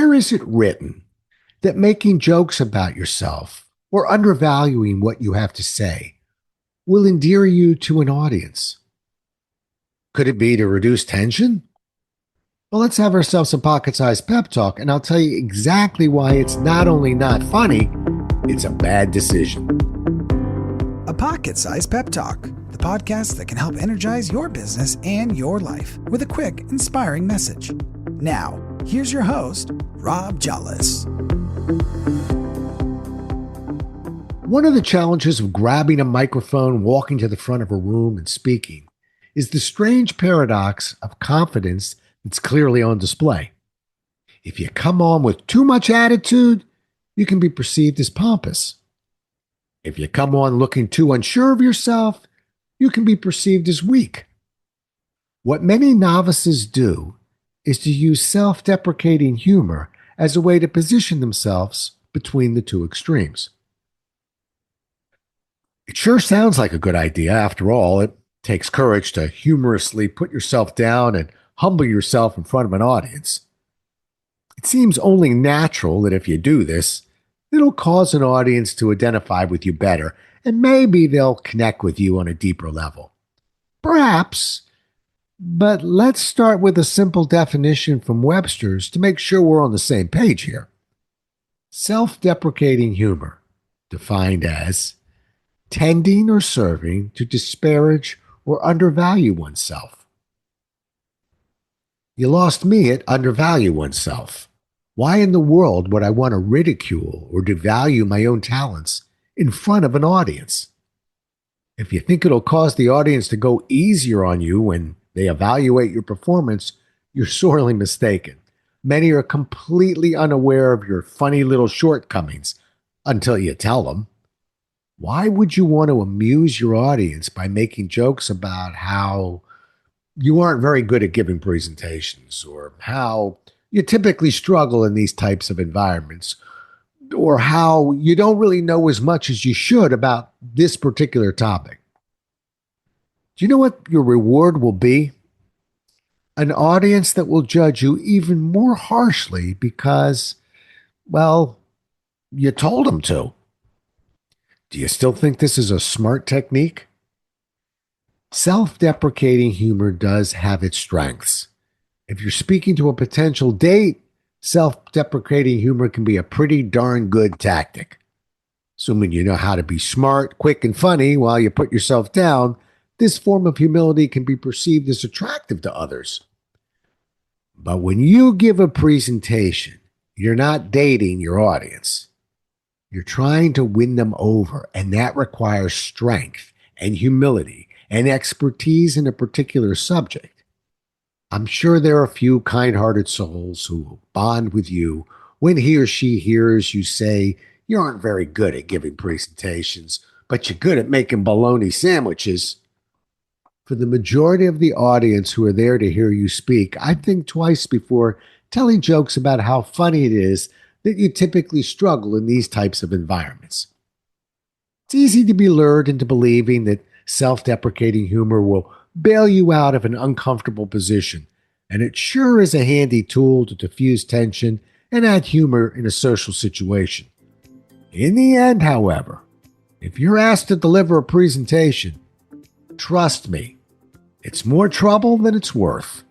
Where is it written that making jokes about yourself or undervaluing what you have to say will endear you to an audience? Could it be to reduce tension? Well, let's have ourselves a Pocket Sized Pep Talk, and I'll tell you exactly why it's not only not funny, it's a bad decision. A Pocket Sized Pep Talk, the podcast that can help energize your business and your life with a quick, inspiring message. Now, here's your host, Rob Jollis. One of the challenges of grabbing a microphone, walking to the front of a room, and speaking is the strange paradox of confidence that's clearly on display. If you come on with too much attitude, you can be perceived as pompous. If you come on looking too unsure of yourself, you can be perceived as weak. What many novices do is to use self-deprecating humor as a way to position themselves between the two extremes. It sure sounds like a good idea. After all, it takes courage to humorously put yourself down and humble yourself in front of an audience. It seems only natural that if you do this, it'll cause an audience to identify with you better, and maybe they'll connect with you on a deeper level. Perhaps, but let's start with a simple definition from Webster's to make sure we're on the same page here. Self-deprecating humor, defined as tending or serving to disparage or undervalue oneself. You lost me at undervalue oneself. Why in the world would I want to ridicule or devalue my own talents in front of an audience? If you think it'll cause the audience to go easier on you when they evaluate your performance, you're sorely mistaken. Many are completely unaware of your funny little shortcomings until you tell them. Why would you want to amuse your audience by making jokes about how you aren't very good at giving presentations, or how you typically struggle in these types of environments, or how you don't really know as much as you should about this particular topic? Do you know what your reward will be? An audience that will judge you even more harshly because, well, you told them to. Do you still think this is a smart technique? Self-deprecating humor does have its strengths. If you're speaking to a potential date, self-deprecating humor can be a pretty darn good tactic. Assuming you know how to be smart, quick, and funny while you put yourself down, this form of humility can be perceived as attractive to others. But when you give a presentation, you're not dating your audience. You're trying to win them over, and that requires strength and humility and expertise in a particular subject. I'm sure there are a few kind-hearted souls who will bond with you when he or she hears you say you aren't very good at giving presentations, but you're good at making bologna sandwiches. For the majority of the audience who are there to hear you speak, I think twice before telling jokes about how funny it is that you typically struggle in these types of environments. It's easy to be lured into believing that self-deprecating humor will bail you out of an uncomfortable position, and it sure is a handy tool to diffuse tension and add humor in a social situation. In the end, however, if you're asked to deliver a presentation, trust me, it's more trouble than it's worth.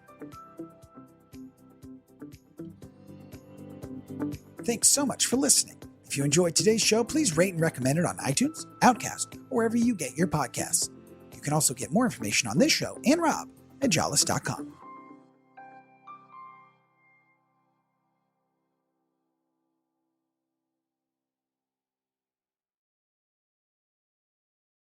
Thanks so much for listening. If you enjoyed today's show, please rate and recommend it on iTunes, Outcast, or wherever you get your podcasts. You can also get more information on this show and Rob at jollis.com.